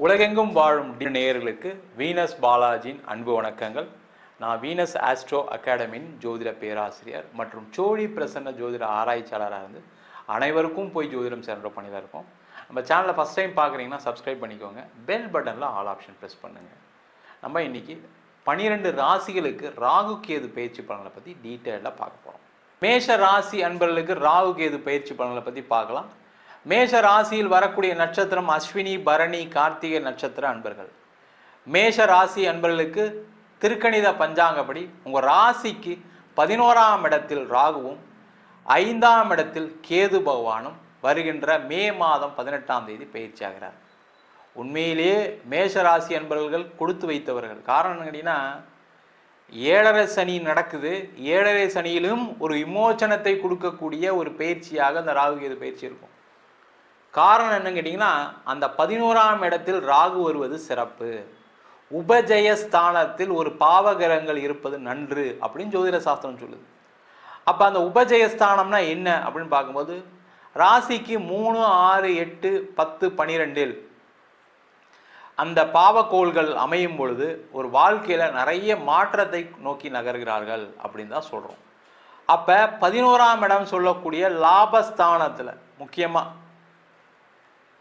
உலகெங்கும் வாழும் நேயர்களுக்கு வீனஸ் பாலாஜியின் அன்பு வணக்கங்கள். நான் வீனஸ் ஆஸ்ட்ரோ அகாடமியின் ஜோதிட பேராசிரியர் மற்றும் சோழி பிரசன்ன ஜோதிட ஆராய்ச்சியாளராக இருந்து அனைவருக்கும் போய் ஜோதிடம் சேர்ந்த பண்ணிதான் இருக்கோம். நம்ம சேனலை ஃபஸ்ட் டைம் பார்க்குறீங்கன்னா சப்ஸ்கிரைப் பண்ணிக்கோங்க, பெல் பட்டனில் ஆல் ஆப்ஷன் ப்ரெஸ் பண்ணுங்கள். நம்ம இன்றைக்கி 12 ராசிகளுக்கு ராகு கேது பயிற்சி பலன்களை பற்றி டீட்டெயிலாக பார்க்க போகிறோம். மேஷ ராசி அன்பர்களுக்கு ராகு கேது பயிற்சி பலன்களை பற்றி பார்க்கலாம். மேஷ ராசியில் வரக்கூடிய நட்சத்திரம் அஸ்வினி, பரணி, கார்த்திகை நட்சத்திர அன்பர்கள். மேஷ ராசி அன்பர்களுக்கு திருக்கணித பஞ்சாங்கப்படி உங்கள் ராசிக்கு 11ஆம் இடத்தில் ராகுவும் 5ஆம் இடத்தில் கேது பகவானும் வருகின்ற மே மாதம் 18ஆம் தேதி பயிற்சி ஆகிறார். உண்மையிலேயே மேஷ ராசி அன்பர்கள் கொடுத்து வைத்தவர்கள். காரணம் கேட்டீங்கன்னா 7.5 சனி நடக்குது. 7.5 சனியிலும் ஒரு விமோச்சனத்தை கொடுக்கக்கூடிய ஒரு பயிற்சியாக அந்த ராகு கேது பயிற்சி இருக்கும். காரணம் என்னன்னு கேட்டிங்கன்னா, அந்த 11ஆம் இடத்தில் ராகு வருவது சிறப்பு. உபஜயஸ்தானத்தில் ஒரு பாவகிரகங்கள் இருப்பது நன்று அப்படின்னு ஜோதிட சாஸ்திரம் சொல்லுது. அப்போ அந்த உபஜயஸ்தானம்னா என்ன அப்படின்னு பார்க்கும்போது, ராசிக்கு 3, 6, 8, 10, 12 அந்த பாவக்கோள்கள் அமையும் பொழுது ஒரு வாழ்க்கையில் நிறைய மாற்றத்தை நோக்கி நகர்கிறார்கள் அப்படின்னு தான் சொல்கிறோம். அப்போ 11ஆம் இடம் சொல்லக்கூடிய லாபஸ்தானத்தில் முக்கியமாக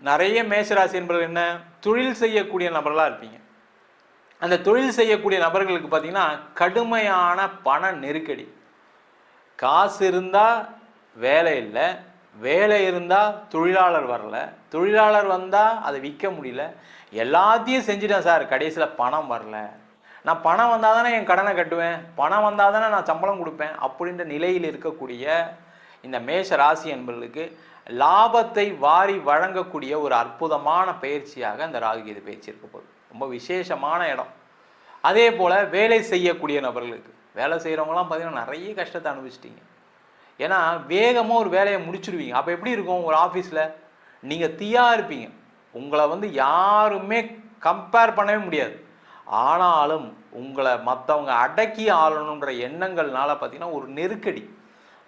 நிறைய மேஷராசி என்பவர்கள் என்ன தொழில் செய்யக்கூடிய நபர்களாக இருப்பீங்க. அந்த தொழில் செய்யக்கூடிய நபர்களுக்கு பார்த்தீங்கன்னா கடுமையான பண நெருக்கடி. காசு இருந்தால் வேலை இல்லை, வேலை இருந்தால் தொழிலாளர் வரல, தொழிலாளர் வந்தால் அதை விற்க முடியல, எல்லாத்தையும் செஞ்சுட்டேன் சார், கடைசியில் பணம் வரல. நான் பணம் வந்தால் தானே என் கடனை கட்டுவேன், பணம் வந்தால் தானே நான் சம்பளம் கொடுப்பேன் அப்படின்ற நிலையில் இருக்கக்கூடிய இந்த மேஷ ராசி என்பவர்களுக்கு லாபத்தை வாரி வழங்கக்கூடிய ஒரு அற்புதமான பயிற்சியாக அந்த ராகு கேது பயிற்சி இருக்க போகுது. ரொம்ப விசேஷமான இடம். அதே போல் வேலை செய்யக்கூடிய நபர்களுக்கு, வேலை செய்கிறவங்களாம் பார்த்தீங்கன்னா நிறைய கஷ்டத்தை அனுபவிச்சிட்டிங்க. ஏன்னா வேகமாக ஒரு வேலையை முடிச்சுடுவீங்க. அப்போ எப்படி இருக்கும், ஒரு ஆஃபீஸில் நீங்கள் தீயாக இருப்பீங்க, உங்களை யாருமே கம்பேர் பண்ணவே முடியாது. ஆனாலும் உங்களை மற்றவங்க அடக்கி ஆளணுன்ற எண்ணங்கள்னால பார்த்தீங்கன்னா ஒரு நெருக்கடி.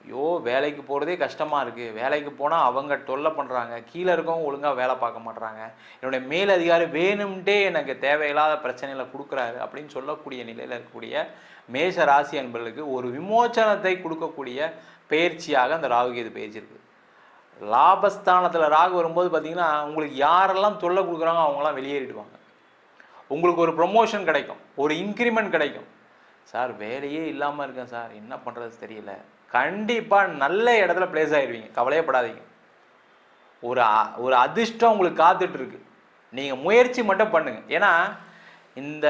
ஐயோ வேலைக்கு போகிறதே கஷ்டமாக இருக்குது, வேலைக்கு போனால் அவங்க தொல்லை பண்ணுறாங்க, கீழே இருக்கவங்க ஒழுங்காக வேலை பார்க்க மாட்டுறாங்க, என்னுடைய மேலதிகாரி வேணும்ட்டே எனக்கு தேவையில்லாத பிரச்சனைகளை கொடுக்குறாரு அப்படின்னு சொல்லக்கூடிய நிலையில் இருக்கக்கூடிய மேஷ ராசி என்பவர்களுக்கு ஒரு விமோச்சனத்தை கொடுக்கக்கூடிய பயிற்சியாக அந்த ராகு கேது பயிற்சி இருக்குது. லாபஸ்தானத்தில் ராகு வரும்போது பார்த்தீங்கன்னா உங்களுக்கு யாரெல்லாம் தொல்லை கொடுக்குறாங்க அவங்களாம் வெளியேறிடுவாங்க. உங்களுக்கு ஒரு ப்ரொமோஷன் கிடைக்கும், ஒரு இன்க்ரிமெண்ட் கிடைக்கும். சார் வேலையே இல்லாமல் இருக்கேன் சார், என்ன பண்ணுறது தெரியல, கண்டிப்பாக நல்ல இடத்துல பிளேஸ் ஆகிடுவீங்க, கவலையப்படாதீங்க. ஒரு அதிர்ஷ்டம் உங்களுக்கு காத்துட்ருக்கு. நீங்கள் முயற்சி மட்டும் பண்ணுங்கள். ஏன்னா இந்த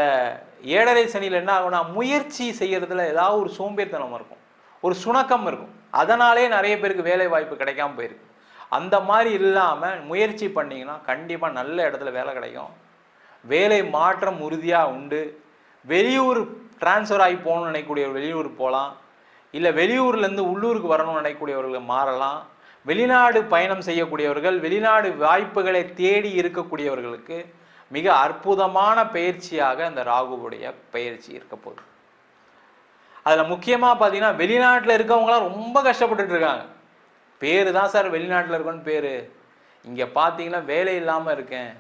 7.5 சனியில் என்ன ஆகும்னா முயற்சி செய்கிறதுல ஏதாவது ஒரு சோம்பேறித்தனம் இருக்கும், ஒரு சுணக்கம் இருக்கும். அதனாலே நிறைய பேருக்கு வேலை வாய்ப்பு கிடைக்காம போயிருக்கு. அந்த மாதிரி இல்லாமல் முயற்சி பண்ணிங்கன்னா கண்டிப்பாக நல்ல இடத்துல வேலை கிடைக்கும். வேலை மாற்றம் உறுதியாக உண்டு. வெளியூர் டிரான்ஸ்ஃபர் ஆகி போகணும்னு நினைக்கக்கூடிய வெளியூர் போகலாம், இல்லை வெளியூர்லேருந்து உள்ளூருக்கு வரணும்னு நினைக்கக்கூடியவர்கள் மாறலாம். வெளிநாடு பயணம் செய்யக்கூடியவர்கள், வெளிநாடு வாய்ப்புகளை தேடி இருக்கக்கூடியவர்களுக்கு மிக அற்புதமான பயிற்சியாக இந்த ராகுவுடைய பயிற்சி இருக்க போகுது. அதில் முக்கியமாக பார்த்தீங்கன்னா வெளிநாட்டில் இருக்கவங்களாம் ரொம்ப கஷ்டப்பட்டுட்டு இருக்காங்க. பேர் தான் சார் வெளிநாட்டில் இருக்கோன்னு பேர், இங்கே பார்த்தீங்கன்னா வேலை இல்லாமல் இருக்கேன்,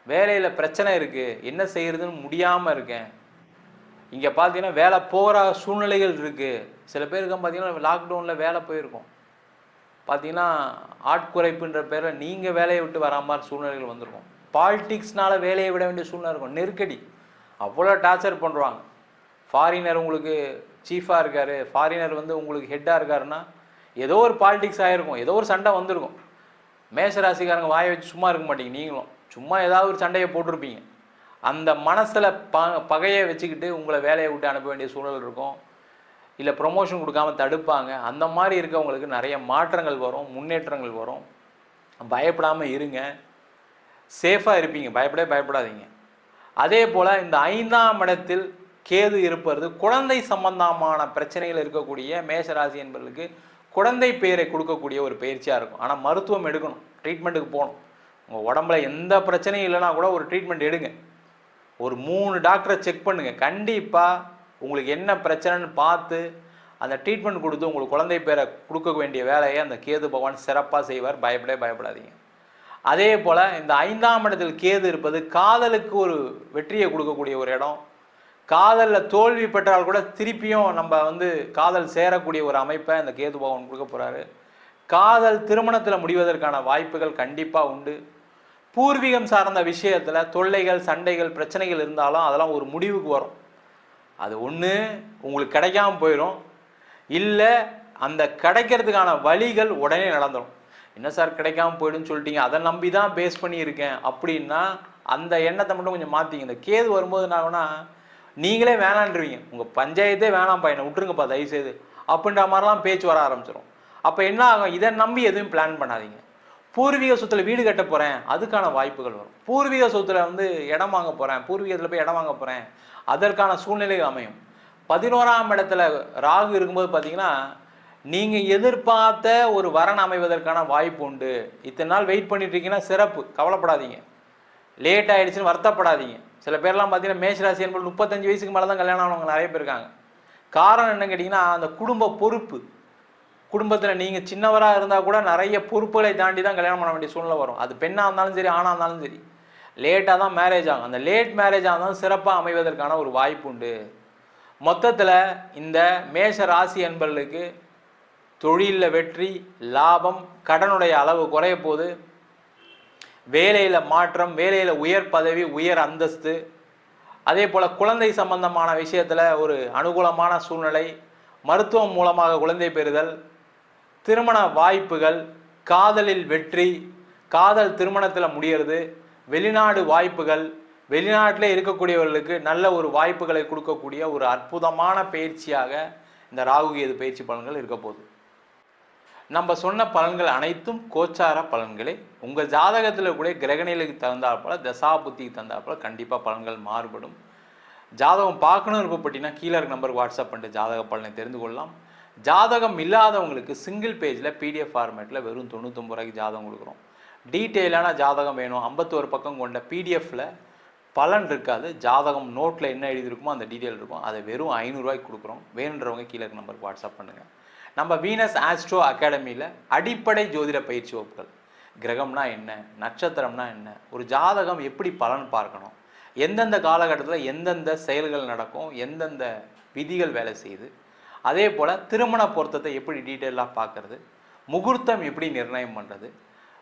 வேலையில் பிரச்சனை இருக்குது, என்ன செய்கிறதுன்னு முடியாமல் இருக்கேன், இங்கே பார்த்தீங்கன்னா வேலை போகிற சூழ்நிலைகள் இருக்குது. சில பேருக்கு பார்த்தீங்கன்னா லாக்டவுனில் வேலை போயிருக்கோம், பார்த்தீங்கன்னா ஆட்குறைப்புன்ற பேரில் நீங்கள் வேலையை விட்டு வரா மாதிரி சூழ்நிலைகள் வந்திருக்கும். பாலிடிக்ஸ்னால வேலையை விட வேண்டிய சூழ்நிலை இருக்கும், நெருக்கடி, அவ்வளோ டார்ச்சர் பண்ணுறாங்க. ஃபாரினர் உங்களுக்கு சீஃபாக இருக்கார், ஃபாரினர் உங்களுக்கு ஹெட்டாக இருக்காருன்னா ஏதோ ஒரு பாலிடிக்ஸ் ஆகிருக்கும், ஏதோ ஒரு சண்டை வந்திருக்கும். மேஷராசிக்காரங்க வாயை வச்சு சும்மா இருக்க மாட்டீங்க, நீங்களும் சும்மா ஏதாவது ஒரு சண்டையை போட்டிருப்பீங்க. அந்த மனசில் பகையை வச்சுக்கிட்டு உங்களை வேலையை விட்டு அனுப்ப வேண்டிய சூழல் இருக்கும், இல்லை ப்ரொமோஷன் கொடுக்காம தடுப்பாங்க. அந்த மாதிரி இருக்கவங்களுக்கு நிறைய மாற்றங்கள் வரும், முன்னேற்றங்கள் வரும். பயப்படாமல் இருங்க, சேஃபாக இருப்பீங்க, பயப்படாதீங்க. அதே போல் இந்த 5ஆம் இடத்தில் கேது இருப்பது குழந்தை சம்பந்தமான பிரச்சனைகள் இருக்கக்கூடிய மேஷராசி என்பவர்களுக்கு குழந்தை பேரை கொடுக்கக்கூடிய ஒரு பயிற்சியாக இருக்கும். ஆனால் மருத்துவம் எடுக்கணும், ட்ரீட்மெண்ட்டுக்கு போகணும். உங்கள் உடம்புல எந்த பிரச்சனையும் இல்லைனா கூட ஒரு ட்ரீட்மெண்ட் எடுங்க, ஒரு 3 டாக்டரை செக் பண்ணுங்கள். கண்டிப்பாக உங்களுக்கு என்ன பிரச்சனைன்னு பார்த்து அந்த ட்ரீட்மெண்ட் கொடுத்து உங்களுக்கு குழந்தை பேரை கொடுக்க வேண்டிய வேலையை அந்த கேது பகவான் சிறப்பாக செய்வார். பயப்படாதீங்க. அதே போல் இந்த 5ஆம் இடத்தில் கேது இருப்பது காதலுக்கு ஒரு வெற்றியை கொடுக்கக்கூடிய ஒரு இடம். காதலில் தோல்வி பெற்றால் கூட திருப்பியும் நம்ம காதல் சேரக்கூடிய ஒரு அமைப்பை இந்த கேது பகவான் கொடுக்க போகிறாரு. காதல் திருமணத்தில் முடிவதற்கான வாய்ப்புகள் கண்டிப்பாக உண்டு. பூர்வீகம் சார்ந்த விஷயத்தில் தொல்லைகள், சண்டைகள், பிரச்சனைகள் இருந்தாலும் அதெல்லாம் ஒரு முடிவுக்கு வரும். அது ஒன்று உங்களுக்கு கிடைக்காம போயிடும், இல்லை அந்த கிடைக்கிறதுக்கான வழிகள் உடனே நடந்துடும். என்ன சார் கிடைக்காம போயிடுன்னு சொல்லிட்டீங்க, அதை நம்பி தான் பேஸ் பண்ணியிருக்கேன் அப்படின்னா அந்த எண்ணத்தை மட்டும் கொஞ்சம் மாற்றிங்க. இந்த கேது வரும்போது என்னாகும்னா நீங்களே வேணான்றீங்க, உங்கள் பஞ்சாயத்தே வேணாம் பையனை விட்டுருங்கப்பா தயவுசெய்து அப்படின்ற மாதிரிலாம் பேச்சு வர ஆரம்பிச்சிடும். அப்போ என்ன ஆகும், இதை நம்பி எதுவும் பிளான் பண்ணாதீங்க. பூர்வீக சொத்துல வீடு கட்ட போகிறேன், அதுக்கான வாய்ப்புகள் வரும். பூர்வீக சொத்துல இடம் வாங்க போகிறேன், பூர்வீகத்தில் போய் இடம் வாங்க போகிறேன், அதற்கான சூழ்நிலைகள் அமையும். 11ஆம் இடத்துல ராகு இருக்கும்போது பார்த்தீங்கன்னா நீங்கள் எதிர்பார்த்த ஒரு வரன் அமைவதற்கான வாய்ப்பு உண்டு. இத்தனை நாள் வெயிட் பண்ணிட்டு இருக்கீங்கன்னா சிறப்பு, கவலைப்படாதீங்க. லேட் ஆகிடுச்சுன்னு வருத்தப்படாதீங்க. சில பேர்லாம் பார்த்தீங்கன்னா மேஷராசி என்பது 35 வயசுக்கு மேலே தான் கல்யாணம் ஆனவங்க நிறைய பேர் இருக்காங்க. காரணம் என்னன்னு கேட்டிங்கன்னா அந்த குடும்ப பொறுப்பு. குடும்பத்தில் நீங்கள் சின்னவராக இருந்தால் கூட நிறைய பொறுப்புகளை தாண்டி தான் கல்யாணம் பண்ண வேண்டிய சூழ்நிலை வரும். அது பெண்ணாக இருந்தாலும் சரி, ஆணாக இருந்தாலும் சரி, லேட்டாக தான் மேரேஜ் ஆகும். அந்த லேட் மேரேஜாக இருந்தாலும் சிறப்பாக அமைவதற்கான ஒரு வாய்ப்பு உண்டு. மொத்தத்தில் இந்த மேஷ ராசி என்பவர்களுக்கு தொழிலில் வெற்றி, லாபம், கடனுடைய அளவு குறைய போது, வேலையில் மாற்றம், வேலையில் உயர் பதவி, உயர் அந்தஸ்து, அதே போல் குழந்தை சம்பந்தமான விஷயத்தில் ஒரு அனுகூலமான சூழ்நிலை, மருத்துவம் மூலமாக குழந்தை பெறுதல், திருமண வாய்ப்புகள், காதலில் வெற்றி, காதல் திருமணத்தில் முடியறது, வெளிநாடு வாய்ப்புகள், வெளிநாட்டில் இருக்கக்கூடியவர்களுக்கு நல்ல ஒரு வாய்ப்புகளை கொடுக்கக்கூடிய ஒரு அற்புதமான பயிற்சியாக இந்த ராகு கேது பயிற்சி பலன்கள் இருக்க போகுது. நம்ம சொன்ன பலன்கள் அனைத்தும் கோச்சார பலன்களே. உங்கள் ஜாதகத்தில் கூட கிரகணிகளுக்கு தகுந்தாற்போல, தசா புத்திக்கு தகுந்தாற்போல கண்டிப்பாக பலன்கள் மாறுபடும். ஜாதகம் பார்க்கணும் விருப்பப்பட்டீங்கன்னா கீழே இருக்க நம்பருக்கு வாட்ஸ்அப் பண்ணிட்டு ஜாதக பலனை தெரிந்து கொள்ளலாம். ஜாதகம் இல்லாதவங்களுக்கு சிங்கிள் பேஜில் PDF ஃபார்மேட்டில் வெறும் 99 ரூபாய்க்கு ஜாதகம் கொடுக்குறோம். டீட்டெயிலான ஜாதகம் வேணும், 51 பக்கம் கொண்ட PDFல பலன் இருக்காது, ஜாதகம் நோட்டில் என்ன எழுதியிருக்குமோ அந்த டீட்டெயில் இருக்கும். அதை வெறும் 500 ரூபாய்க்கு கொடுக்குறோம். வேணுன்றவங்க கீழே இருக்க நம்பருக்கு வாட்ஸ்அப் பண்ணுங்கள். நம்ம வீனஸ் ஆஸ்ட்ரோ அகாடமியில் அடிப்படை ஜோதிட பயிற்சி வகுப்புகள், கிரகம்னா என்ன, நட்சத்திரம்னா என்ன, ஒரு ஜாதகம் எப்படி பலன் பார்க்கணும், எந்தெந்த காலகட்டத்தில் எந்தெந்த செயல்கள் நடக்கும், எந்தெந்த விதிகள் வேலை செய்யுது, அதே போல் திருமண பொருத்தத்தை எப்படி டீட்டெயிலாக பார்க்குறது, முகூர்த்தம் எப்படி நிர்ணயம் பண்ணுறது,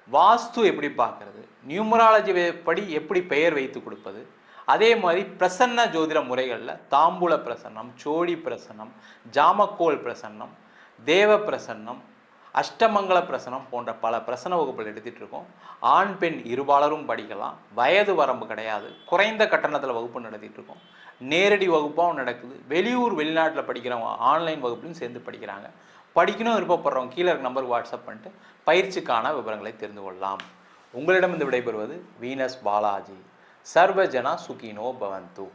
வாஸ்து எப்படி பார்க்குறது, நியூமராலஜி படி எப்படி பெயர் வைத்து கொடுப்பது, அதே மாதிரி பிரசன்ன ஜோதிட முறைகளில் தாம்பூல பிரசன்னம், சோழி பிரசன்னம், ஜாமக்கோல் பிரசன்னம், தேவ பிரசன்னம், அஷ்டமங்கல பிரசனம் போன்ற பல பிரசன வகுப்புகள் எடுத்துகிட்டு இருக்கோம். ஆண் பெண் இருபாலரும் படிக்கலாம், வயது வரம்பு கிடையாது, குறைந்த கட்டணத்தில் வகுப்பு நடத்திட்டு இருக்கோம். நேரடி வகுப்பாகவும் நடக்குது. வெளியூர் வெளிநாட்டில் படிக்கிறவங்க ஆன்லைன் வகுப்புலையும் சேர்ந்து படிக்கிறாங்க. படிக்கணும் விருப்பப்படுறவங்க கீழே இருக்க நம்பருக்கு வாட்ஸ்அப் பண்ணிட்டு பயிற்சிக்கான விவரங்களை தெரிந்து கொள்ளலாம். உங்களிடம் இந்த விடைபெறுவது வீனஸ் பாலாஜி. சர்வஜனா சுகினோ பவந்து.